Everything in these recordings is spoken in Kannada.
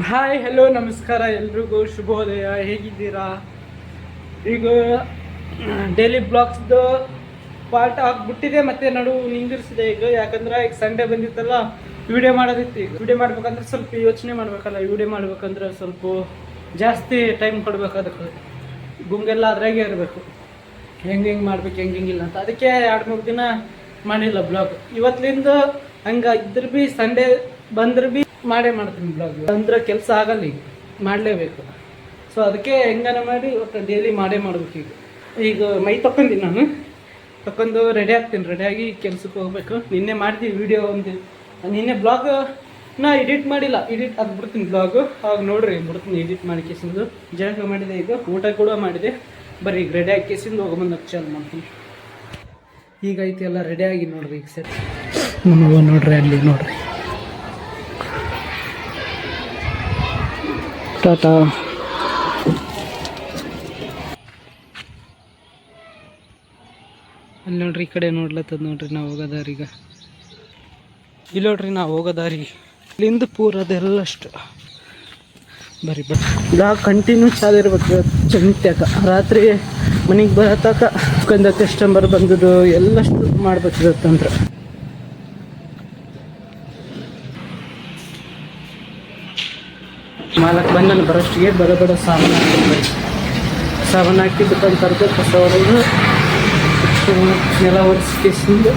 ಹಾಯ್ ಹಲೋ ನಮಸ್ಕಾರ ಎಲ್ರಿಗೂ ಶುಭೋದಯ. ಹೇಗಿದ್ದೀರಾ? ಈಗ ಡೈಲಿ ಬ್ಲಾಗ್ಸ್ದು ಪಾರ್ಟ್ ಆಗಿಬಿಟ್ಟಿದೆ, ಮತ್ತು ನಿಂದಿರಿಸಿದೆ ಈಗ. ಯಾಕಂದ್ರೆ ಈಗ ಸಂಡೇ ಬಂದಿತ್ತಲ್ಲ, ವಿಡಿಯೋ ಮಾಡೋದಿತ್ತು. ಈಗ ವಿಡಿಯೋ ಮಾಡ್ಬೇಕಂದ್ರೆ ಸ್ವಲ್ಪ ಯೋಚನೆ ಮಾಡ್ಬೇಕಲ್ಲ. ವಿಡಿಯೋ ಮಾಡ್ಬೇಕಂದ್ರೆ ಸ್ವಲ್ಪ ಜಾಸ್ತಿ ಟೈಮ್ ಕೊಡ್ಬೇಕು. ಅದಕ್ಕೆ ಗುಂಗೆಲ್ಲ ಅದ್ರಾಗೆ ಇರಬೇಕು, ಹೆಂಗೆ ಮಾಡ್ಬೇಕು ಹೆಂಗಿಲ್ಲ ಅಂತ. ಅದಕ್ಕೆ 2-3 ದಿನ ಮಾಡಿಲ್ಲ ಬ್ಲಾಗ್. ಇವತ್ತಿಂದ ಹಂಗೆ ಇದ್ರ ಭೀ ಸಂಡೇ ಬಂದ್ರೆ ಭೀ ಮಾಡ್ತೀನಿ ಬ್ಲಾಗ್. ಅಂದ್ರೆ ಕೆಲಸ ಆಗಲ್ಲ, ಈಗ ಮಾಡಲೇಬೇಕು. ಸೊ ಅದಕ್ಕೆ ಹೆಂಗಾನ ಮಾಡಿ ಇವತ್ತು ಡೈಲಿ ಮಾಡಬೇಕು. ಈಗ ಮೈ ತಗೊಂಡಿನಿ, ನಾನು ತಗೊಂಡು ರೆಡಿ ಆಗ್ತೀನಿ. ರೆಡಿಯಾಗಿ ಕೆಲ್ಸಕ್ಕೆ ಹೋಗ್ಬೇಕು. ನಿನ್ನೆ ಮಾಡಿದ್ವಿ ವಿಡಿಯೋ ನಿನ್ನೆ ಬ್ಲಾಗ್ ನಾ ಎಡಿಟ್ ಮಾಡಿಲ್ಲ, ಎಡಿಟ್ ಬಿಡ್ತೀನಿ ಬ್ಲಾಗು. ಆಗ ನೋಡ್ರಿ ಬಿಡ್ತೀನಿ ಎಡಿಟ್ ಮಾಡಿ ಕೇಸಿಂದು. ಜಳಕ ಮಾಡಿದೆ, ಈಗ ಊಟ ಕೂಡ ಮಾಡಿದೆ. ಬರ್ರಿ ಈಗ ರೆಡಿ ಆಗಿ ಕೇಸಿಂದು ಹೋಗ್ಬಂದು ಚಾಲು ಮಾಡ್ತೀನಿ. ಈಗ ಐತಿ ಎಲ್ಲ ರೆಡಿಯಾಗಿ ನೋಡ್ರಿ. ಈಗ ಸೆಟ್ ನಮಗ ನೋಡ್ರಿ, ಅಲ್ಲಿ ನೋಡ್ರಿ ಟಾಟಾ. ಅಲ್ಲಿ ನೋಡ್ರಿ, ಈ ಕಡೆ ನೋಡ್ಲತ್ತದ ನೋಡ್ರಿ ನಾವು ಹೋಗೋದಾರಿ. ಈಗ ಇಲ್ಲಿ ನೋಡ್ರಿ ನಾವು ಹೋಗೋದಾರಿ, ಇಲ್ಲಿಂದ ಪೂರದೆಲ್ಲ ಅಷ್ಟು. ಬರೀ ಬ್ಲಾಗ್ ಕಂಟಿನ್ಯೂ ಚಾಲು ಇರ್ಬೇಕು. ಚಂತ್ಯಾಕ ರಾತ್ರಿ ಮನೆಗೆ ಬರತ್ತಾಕ ಕಸ್ಟಮರ್ ಬಂದದ್ದು ಎಲ್ಲಷ್ಟು ಮಾಡ್ಬೇಕಿರತ್ತಂದ್ರೆ. ಮಾಲಕ್ಕೆ ಬಂದು ಬರೋಷ್ಟಿಗೆ ಬಡ ಸಾಮಾನು ಹಾಕಿದ್ದು ಬಂದು ಕಸ ಹೊಡೆದು ನೆಲ ಒರೆಸ್ಕೊಂಡು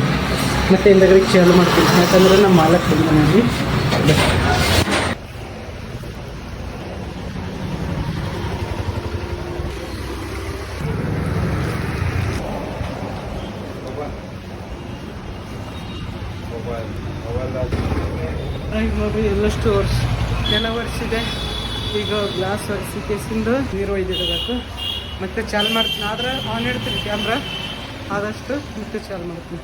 ಮತ್ತೆ ಹಿಂದಗಡೆ ಚಾಲು ಮಾಡ್ತೀನಿ. ಯಾಕಂದ್ರೆ ನಮ್ಮ ಮಾಲಕ್ಕೆ ಬಂದು ನೋಡ್ರಿ ಎಲ್ಲಷ್ಟು ನೆಲ ಒರೆಸಿದೆ. ಈಗ ಗ್ಲಾಸ್ ಒರೆಸಿ ಕೇಸಿಂದು ನೀರು ಒಯ್ದಿಡಬೇಕು. ಮತ್ತೆ ಚಾಲು ಮಾಡ್ತೀನಿ. ಆದರೆ ಆನ್ ಇಡ್ತೀನಿ ಕ್ಯಾಮ್ರಾ ಆದಷ್ಟು, ಮತ್ತೆ ಚಾಲು ಮಾಡ್ತೀನಿ.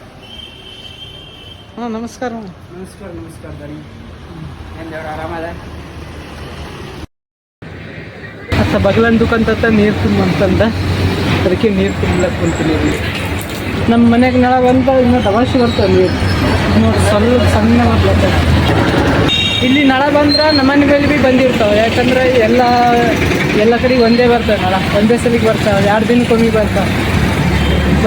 ಹಾಂ ನಮಸ್ಕಾರ. ನಮಸ್ಕಾರ ಬನ್ನಿ. ಏನು ಆರಾಮದ ಅತ್ತ ಬಗ್ಲನ್ ದುಕಾನ್ತ ನೀರು ತುಂಬಂತಂದ, ಅದಕ್ಕೆ ನೀರು ತುಂಬಲಕ್ಕೆ ಕುಂತೀನಿ. ನಮ್ಮ ಮನೆಗೆ ನಳ ಬಂತ ಇನ್ನೂ ತಮಾಷೆ ಬರ್ತದೆ ನೀರು ನೋಡಿ. ಸ್ವಲ್ಪ ಸಣ್ಣ ಬರ್ತದೆ. ಇಲ್ಲಿ ನಳ ಬಂದ್ರೆ ನಮ್ಮನೆ ಮೇಲೆ ಭೀ ಬಂದಿರ್ತಾವೆ. ಯಾಕಂದ್ರೆ ಎಲ್ಲ ಕಡೆಗೆ ಒಂದೇ ಬರ್ತವೆ ನಳ, ಒಂದೇ ಸಲಿಗೆ ಬರ್ತಾವೆ. 2 ದಿನಕ್ಕೊಮ್ಮೆ ಬರ್ತಾವೆ.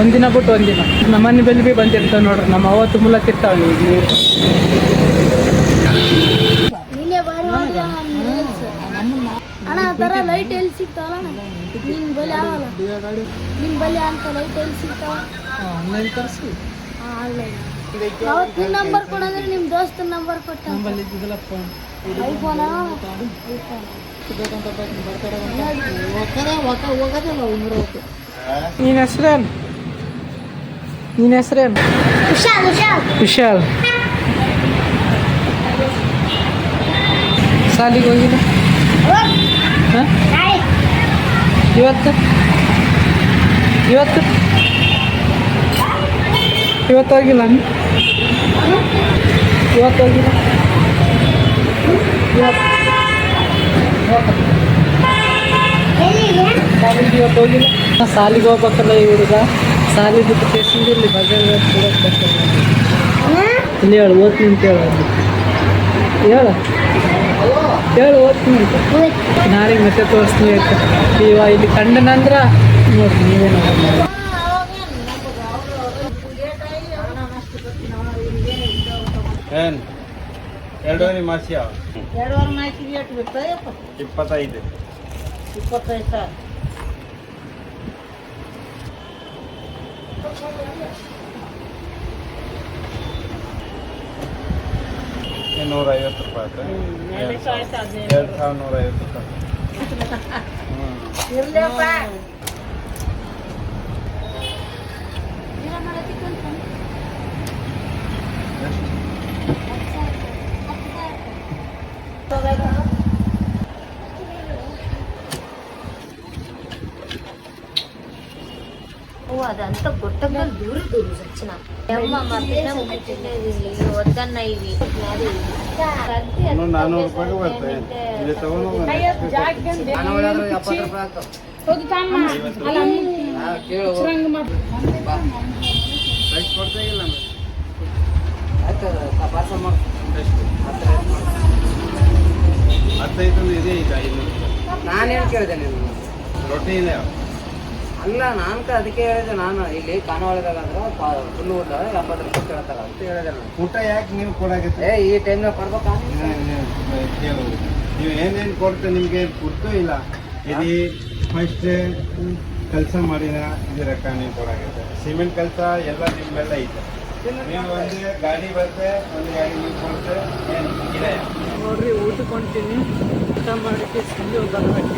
ಒಂದಿನ ಬಿಟ್ಟು ಒಂದಿನ ನಮ್ಮನೆ ಮೇಲೆ ಭೀ ಬಂದಿರ್ತಾವೆ ನೋಡ್ರಿ. ನಮ್ಮ ಅವ್ವ ತುಂಬಲತ್ತಿರ್ತಾವೆ ಈಗ ನೀರು. ಲೈಟ್ ಎಲ್ಲಿ ಸಿಗ್ತಾವಲ್ಲ ನಿನ್ ಬಲಿ ಆಗಲ್ಲ. ನಿನ್ ಬಲಿ ಅಂತ ಲೈಟ್ ಎಲ್ಲಿ ಸಿಗ್ತಾವ? ಆನ್ಲೈನ್ ತರಿಸಿ. ಅವತ್ತು ನಿನ್ನ ನಂಬರ್ ಕೊಡಂದ್ರೆ ನಿಮ್ಮ ದೋಸ್ತನ ನಂಬರ್ ಕೊಟ್ಟ. ನಂಬಲ್ಲಿ ಇದ್ದಿಲ್ಲಪ್ಪ. ಐಫೋನ್ ನಿನ್ನ ಹೆಸ್ರೇನು? ವಿಶಾಲ್. ಸಾಲಿಗೆ ಹೋಗಿಲ್ಲ ಹಾಂ? ಇವತ್ತು ಹೋಗಿಲ್ಲ. ಇವತ್ತು ಹೋಗಿಲ್ಲ. ಸಾಲಿಗೆ ಇವತ್ತು ಹೋಗಿಲ್ಲ. ಸಾಲಿಗೆ ಹೋಗ್ಬೇಕಲ್ಲ ಈ ಹುಡುಗ. ಸಾಲಿ ಬಿಟ್ಟು ಕೇಸಿಂದ ಇಲ್ಲಿ ಬಜಾರ್ ಇಲ್ಲಿ ಹೇಳು ಓದ್ತೀನಿ ಅಂತ ಹೇಳು ಓದ್ತೀನಿ ಅಂತ. ನಾಳೆಗೆ ಮತ್ತೆ ತೋರಿಸ್ತೀನಿ ಆಯ್ತು. ಇವಾಗ ಇಲ್ಲಿ ಕಂಡನಂದ್ರೆ ನೋಡ್ರಿ ನೀವೇನು ಏನು 2 ಮಾಸಿಯ 2 ಮಾಸಿಗೆ ಎಷ್ಟು ಬಿಡ್ತಾಯಪ್ಪ? 25 ಸಾವಿರ. ₹150 2,150 ಇರ್ಲಪ್ಪ. అదంతా గుట్టగలు దూరి దూరు సచ్చిన అమ్మ మా పిల్ల ముట్టినది వద్దన్న ఇవి 15 ಇದೆ ಈಗ 500 ನಾನೇನು ಕೇಳಿದೆ ನೀನು ರೊಟ್ಟಿ ಇದೆ ಅಲ್ಲ ಅದಕ್ಕೆ ಹೇಳಿದೆ ನಾನು ಇಲ್ಲಿ ಖಾನಾವಳಿದಾಗ ಅಂದ್ರೆ ಫುಲ್ ಊಟ 70 ರೂಪಾಯಿ ಕೇಳ್ತಾರ ಅಂತ ಹೇಳಿದೆ ನಾನು. ಊಟ ಯಾಕೆ ನೀವು ಕೊಡಾಕತ್ತೆ ಈ ಟೈಮ್ನಾಗ ಕೊಡ್ಬೇಕಾ ಕೇಳು ನೀವು ಏನೇನು ಕೊಡ್ತೆ ನಿಮ್ಗೆ ಗೊತ್ತೂ ಇಲ್ಲ ಇದು ಫಸ್ಟ್ ಕೆಲಸ ಮಾಡಿನ ಇದು ರೊಕ್ಕ ನೀವು ಕೊಡಾಕತ್ತೆ ಸಿಮೆಂಟ್ ಕೆಲಸ ಎಲ್ಲ ನಿಮ್ಮೆಲ್ಲ ಐತೆ ನೀವು ಒಂದು ಗಾಡಿ ಬರುತ್ತೆ ಒಂದು ಗಾಡಿ ನೀವು ಕೊಡ್ತೆ ಏನು ಇದೆ ನೋಡ್ರಿ ಊಟಕ್ಕೆ ಹೊಂಟೀನಿ. ಊಟ ಮಾಡೋಕ್ಕೆ ಸಂಜೆ ಬರಬೇಕು.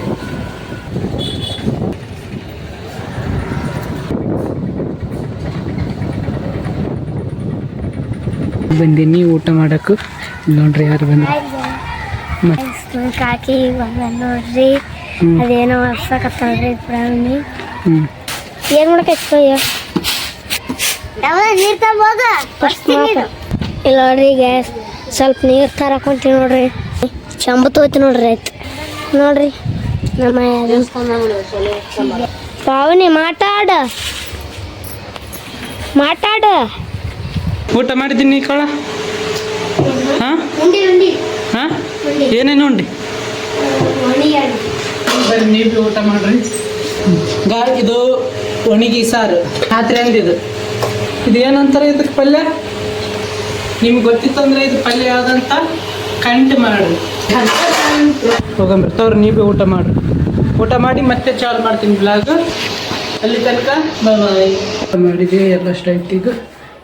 ಬಂದೀನಿ ಊಟ ಮಾಡಕ್ಕೆ. ನೋಡ್ರಿ ಯಾರು ಬಂದ್ರು. ಕಾಕಿ ಬಂದ ನೋಡ್ರಿ. ಅದೇನೋ ಹರ್ಸಕತ್ತಾಳ್ರಿ ಪ್ರಾಣಿ. ಏನ್ ಮಾಡಕೈತಿ ನೀರ್ ತಗೋಗ ಇಲ್ಲ ನೋಡ್ರಿ. ಈಗ ಸ್ವಲ್ಪ ನೀರ್ ತರಕ್ ಹೊಂಟಿವಿ ನೋಡ್ರಿ. ಚಂಬು ತಗೋತಿ ನೋಡ್ರಿ. ಆಯ್ತು ನೋಡ್ರಿ ನಮ್ಮ ಪಾವನಿ ಮಾತಾಡ ಊಟ ಮಾಡಿದ್ದೀನಿ ಕಳ. ಹಾಂ ಹಾಂ ಏನೇನು ಉಂಡಿ? ಬರೀ ನೀವು ಊಟ ಮಾಡ್ರಿ. ಇದು ಒಣಗಿ ಸಾರು ರಾತ್ರಿ ಅಂದಿದ್ದು. ಇದು ಏನಂತಾರೆ ಇದಕ್ಕೆ ಪಲ್ಯ? ನಿಮ್ಗೆ ಗೊತ್ತಿತ್ತಂದ್ರೆ ಇದು ಪಲ್ಯ ಯಾವ್ದಂತ ಕಂಡು ಮಾಡ್ರಿ. ಹೋಗಂಬರ್ತಾವ್ರಿ. ನೀವು ಊಟ ಮಾಡ್ರಿ. ಊಟ ಮಾಡಿ ಮತ್ತೆ ಚಾಲು ಮಾಡ್ತೀನಿ ಬ್ಲಾಗ್. ಅಲ್ಲಿ ತನಕ ಮಾಡಿದೆ ಎಲ್ಲ ಸ್ಟೈಟ್. ಈಗ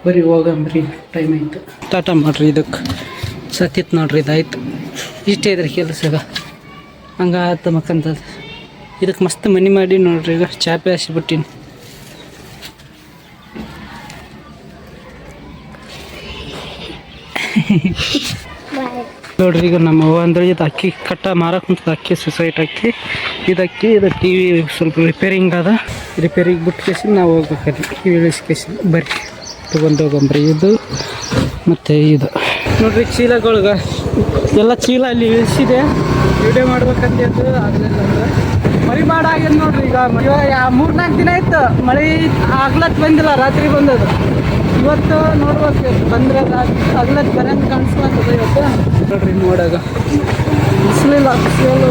ಬರೀ ಹೋಗಂಬ್ರಿ, ಟೈಮ್ ಆಯಿತು. ಟಾಟಾ ಮಾಡ್ರಿ. ಇದಕ್ಕೆ ಸತ್ತಿತ್ತು ನೋಡ್ರಿ. ಇದಾಯ್ತು. ಇಷ್ಟೇ ಇದ್ರಿ ಕೆಲಸಗ. ಹಂಗೆ ಆತ ಮಕ್ಕಂತದ್ದು. ಇದಕ್ಕೆ ಮಸ್ತ್ ಮನಿ ಮಾಡಿ ನೋಡ್ರಿ. ಈಗ ಚಾಪೆ ಹಸಿಬಿಟ್ಟಿನಿ. ನೋಡ್ರಿ ಈಗ ನಮ್ಮ ಅವ್ವ ಅಂದ್ರೆ ಇದು ಅಕ್ಕಿ ಕಟ್ಟ ಮಾರಕ್ಕೆ ಕುಂತದ. ಅಕ್ಕಿ ಸೊಸೈಟ್ ಅಕ್ಕಿ. ಇದು ಟಿ ವಿ ಸ್ವಲ್ಪ ರಿಪೇರಿಂಗ್ ಅದ. ರಿಪೇರಿಗೆ ಬಿಟ್ಟು ಕೇಸಿ ನಾವು ಹೋಗ್ಬೇಕಲ್ಲಿ ಇಳಿಸ್ಕೇಸಿ ಬರ್ರಿ ತೊಗೊಂಡು ಹೋಗಂಬ್ರಿ. ಇದು ಮತ್ತು ಇದು ನೋಡ್ರಿ ಚೀಲಗಳ್ಗೆ ಎಲ್ಲ ಚೀಲ ಅಲ್ಲಿ ಇಳಿಸಿದೆ. ವಿಡಿಯೋ ಮಾಡ್ಬೇಕಂತ ಆಗಲಿಲ್ಲ ಅಂದ್ರೆ ಮಳೆ ಮಾಡಾಗ್ಯದ ನೋಡ್ರಿ. ಈಗ 3-4 ದಿನ ಆಯ್ತು ಮಳೆ ಆಗ್ಲತ್ ಬಂದಿಲ್ಲ. ರಾತ್ರಿ ಬಂದದು. ಇವತ್ತು ನೋಡ್ಬೇಕು ಬಂದ್ರೆ ಆಗ್ಲತ್ ಬರಂಗೆ ಕಾಣಿಸ್ಲಾಗ್ತದೆ ಇವತ್ತು. ನೋಡ್ರಿ ನೋಡಾಗ ಬಿಸಿಲಿಲ್ಲ. ಬಿಸಿಲು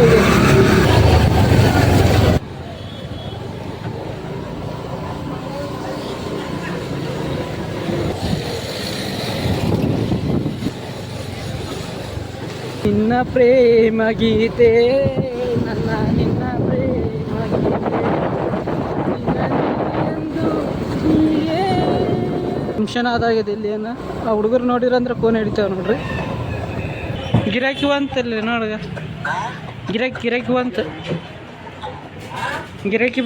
ನಿನ್ನ ಪ್ರೇಮ ಗೀತೆ ನನ್ನ ನಿನ್ನ ಪ್ರೇಮ ಗೀತೆ ಫಂಕ್ಷನ್ ಆದಾಗಿದೆ ಇಲ್ಲಿ. ಏನು ಆ ಹುಡುಗರು ನೋಡಿರಂದ್ರೆ ಫೋನ್ ಹಿಡಿತಾವೆ ನೋಡ್ರಿ. ಗಿರಾಕಿ ಬಂತಲ್ಲಿ ನೋಡ್ಗ. ಗಿರಾಕಿ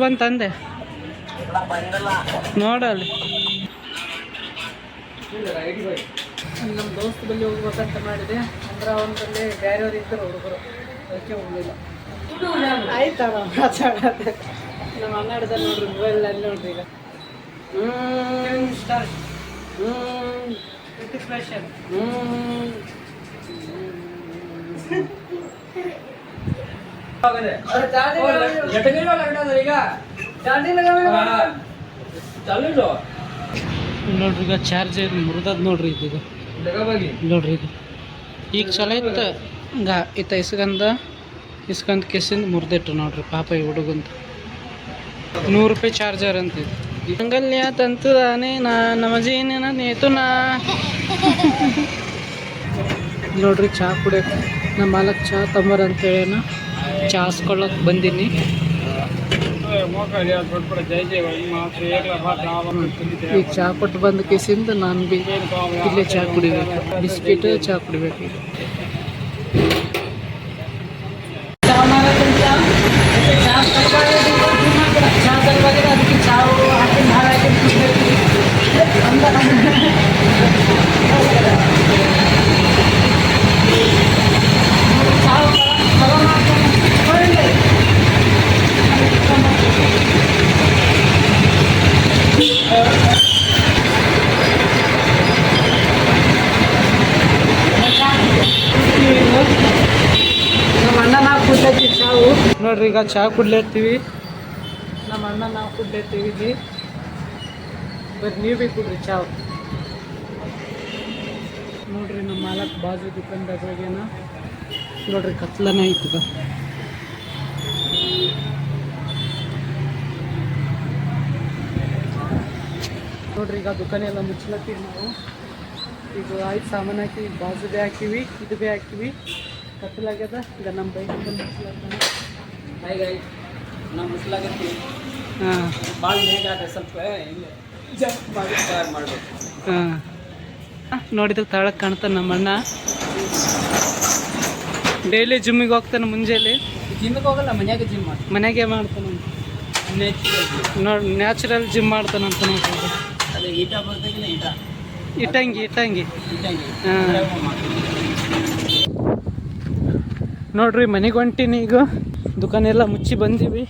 ಬಂತ ಅಂದೆ ನೋಡಲ್ಲಿ. ನಮ್ಮ ದೋಸ್ತ ಬಳಿ ಹೋಗ್ಬೇಕಂತ ಮಾಡಿದೆ. ಅಂದ್ರೆ ಅವನ ಬಳಿ ಬೇರೆಯವ್ರು ಇದ್ದರು ಹುಡುಗರು. ಅದಕ್ಕೆ ಹೋಗಲಿಲ್ಲ. ಆಯ್ತವ ಮಾತಾಡೋದು. ನಮ್ಮ ಅಣ್ಣ ಹಿಡ್ದ ನೋಡ್ರಿ ಮೊಬೈಲಲ್ಲಿ ನೋಡ್ರಿ. ಈಗ ಸ್ಟಾರ್ಟ್ ಸ್ಪೆಷಲ್ ನೋಡ್ರಿ. ಈಗ ಚಾರ್ಜರ್ ಮುರಿದದ್ ನೋಡ್ರಿ. ಇದು ನೋಡ್ರಿ. ಇದು ಈಗ ಚಲೋ ಇತ್ತು. ಇತ್ತ ಇಸ್ಕಂದ್ ಕೆಸಿಂದ ಮುರಿದಿಟ್ಟು ನೋಡ್ರಿ. ಪಾಪ ಈ ಹುಡುಗಂತ 100 ರೂಪಾಯಿ ಚಾರ್ಜರ್ ಅಂತ. ಇದು ಅಂಗಲ್ಯ ತಂತುದಾನೆ ನಮ್ಮ ಜೀನಿನ ನೇತುನಾ. ನೋಡ್ರಿ ಚಹಾ ಕುಡಿಯೋಕೆ ನಮ್ಮ ಮಾಲಕ್ ಚಹಾ ತಂಬರ್ ಅಂತೇಳೇನ ಚಹಾ ಹಾಸ್ಕೊಳ್ಳೋಕೆ ಬಂದೀನಿ. ಈಗ ಚಹಾ ಕೊಟ್ಟು ಬಂದ ಕೇಸಿಂದ ನಾನು ಬಿ ಇಲ್ಲೇ ಚಹಾ ಕುಡಿಬೇಕು. ಬಿಸ್ಕಿಟ್ ಚಹಾ ಕುಡಿಬೇಕು. ಅದಕ್ಕೆ ಚಹಾ ಹಾಕಿ ಹಾಳಾಗಿ ನಮ್ಮ ಅಣ್ಣ ನಾವು ಕುಡ್ಲತ್ತೀವಿ ಚಾವು ನೋಡ್ರಿ. ಈಗ ಚಹಾ ಕುಡ್ಲತ್ತೀವಿ. ನಮ್ಮ ಅಣ್ಣ ನಾವು ಕುಡ್ಲತ್ತೀವಿ. ಬರ್ರಿ ನೀವು ಭೀ ಕುಡ್ರಿ ಚಾವು. ನೋಡ್ರಿ ನಮ್ಮ ಮಾಲಕ್ ಬಾಜು ದುಕಾನ್ದಾಗ ಹೋಗ್ಯಾನ. ನೋಡ್ರಿ ಕತ್ಲನೇ ಐತದ. ನೋಡ್ರಿ ಈಗ ದುಕಾನೆ ಎಲ್ಲ ಮುಚ್ಚಲತ್ತೀವಿ ನಾವು. ಈಗ ಆಯ್ತು ಸಾಮಾನು ಹಾಕಿ ಬಾಜು ಬೇ ಹಾಕಿವಿ, ಇದು ಬೇ ಹಾಕಿವಿ, ಕತ್ತಲಾಗ್ಯದ. ಈಗ ನಮ್ಮ ಬೈಕ್ ಮುಚ್ಚಲತ್ತಾನ. ನಾವು ಮುಸ್ಲಾಗತ್ತೀವಿ ಹಾಂ ಭಾಳ ನೇಗಾದ್ರೆ ಸ್ವಲ್ಪ ಜಂಪ್ ಮಾಡಿ ತಯಾರು ಮಾಡಬೇಕು. ಹಾಂ ನೋಡಿದ್ರೆ ತಾಳಕ್ಕೆ ಕಾಣ್ತಾನೆ ನಮ್ಮ ಅಣ್ಣ. ಡೈಲಿ ಜಿಮ್ಮಿಗೆ ಹೋಗ್ತಾನೆ ಮುಂಜಾನೆ. ಜಿಮ್ಮಿಗೆ ಹೋಗಲ್ಲ, ಮನ್ಯಾಗ ಜಿಮ್ ಮಾಡಿ ಮನೆಗೆ ಮಾಡ್ತಾನೆ. ನೋಡಿ ನ್ಯಾಚುರಲ್ ಜಿಮ್ ಮಾಡ್ತಾನಂತ ನೋಡ್ರಿ. ಅದೇ ಈಟ ಬರ್ತಾಗಿಲ್ಲ ಈಟ ಇಟ್ಟಂಗಿ ಇಟ್ಟಂಗಿ ಹಾಂ ನೋಡ್ರಿ ಮನೆಗೆ ಹೊಂಟೀನಿ. ಈಗ ದುಕಾನೆಲ್ಲ ಮುಚ್ಚಿ ಬಂದೀವಿ.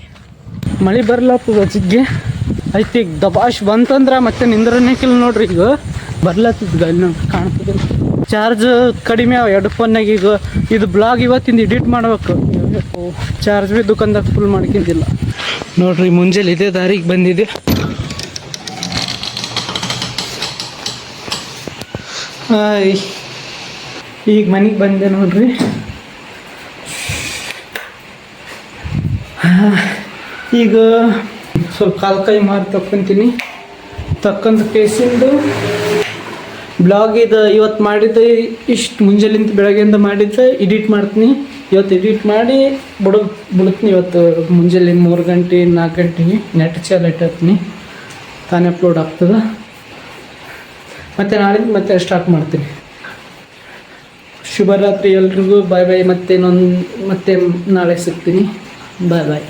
ಮಳೆ ಬರ್ಲತ್ತದ ಜಿಗ್ಗೆ ಐತಿ. ಈಗ ದಬಾಶ್ ಬಂತಂದ್ರೆ ಮತ್ತೆ ನಿಂದ್ರನೇಕಿಲ್ಲ ನೋಡ್ರಿ. ಈಗ ಬರ್ಲತ್ತಿದ್ದ ಅಲ್ಲಿ ನೋಡಿ ಕಾಣ್ತದೆ. ಚಾರ್ಜ್ ಕಡಿಮೆ ಅವ 2 ಫೋನ್ನಾಗ. ಈಗ ಇದು ಬ್ಲಾಗ್ ಇವತ್ತಿಂದ ಎಡಿಟ್ ಮಾಡ್ಬೇಕು. ಚಾರ್ಜ್ ಭೀ ದುಕಾನ್ದಾಗ ಫುಲ್ ಮಾಡ್ಕೊಂಡಿಲ್ಲ ನೋಡ್ರಿ. ಮುಂಜಾನೆ ಇದೇ ದಾರಿಗೆ ಬಂದಿದೆ. ಈಗ ಮನೆಗೆ ಬಂದೆ ನೋಡ್ರಿ. ಈಗ ಸ್ವಲ್ಪ ಕಾಲು ಕೈ ಮಾರಿ ತಕ್ಕೊಂತೀನಿ. ತಕ್ಕಂತ ಕೇಸಿಂದು ಬ್ಲಾಗ್ ಇದು ಇವತ್ತು ಮಾಡಿದ್ದೆ. ಇಷ್ಟು ಮುಂಜಾನಿಂದ ಬೆಳಗ್ಗೆಯಿಂದ ಮಾಡಿದ್ದೆ ಎಡಿಟ್ ಮಾಡ್ತೀನಿ. ಇವತ್ತು ಎಡಿಟ್ ಮಾಡಿ ಬಿಡ್ತೀನಿ. ಇವತ್ತು ಮುಂಜಾನೆ 3 ಗಂಟೆ 4 ಗಂಟೆಗೆ ನೆಟ್ ಚಾಲು ಇಟ್ಟಿರ್ತೀನಿ. ತಾನೇ ಅಪ್ಲೋಡ್ ಆಗ್ತದೆ. ಮತ್ತು ನಾಳಿಂದ ಮತ್ತೆ ಸ್ಟಾರ್ಟ್ ಮಾಡ್ತೀನಿ. ಶುಭರಾತ್ರಿ ಎಲ್ರಿಗೂ. ಬಾಯ್ ಬಾಯ್. ಮತ್ತೆ ನಾಳೆ ಸಿಗ್ತೀನಿ. ಬಾಯ್ ಬಾಯ್.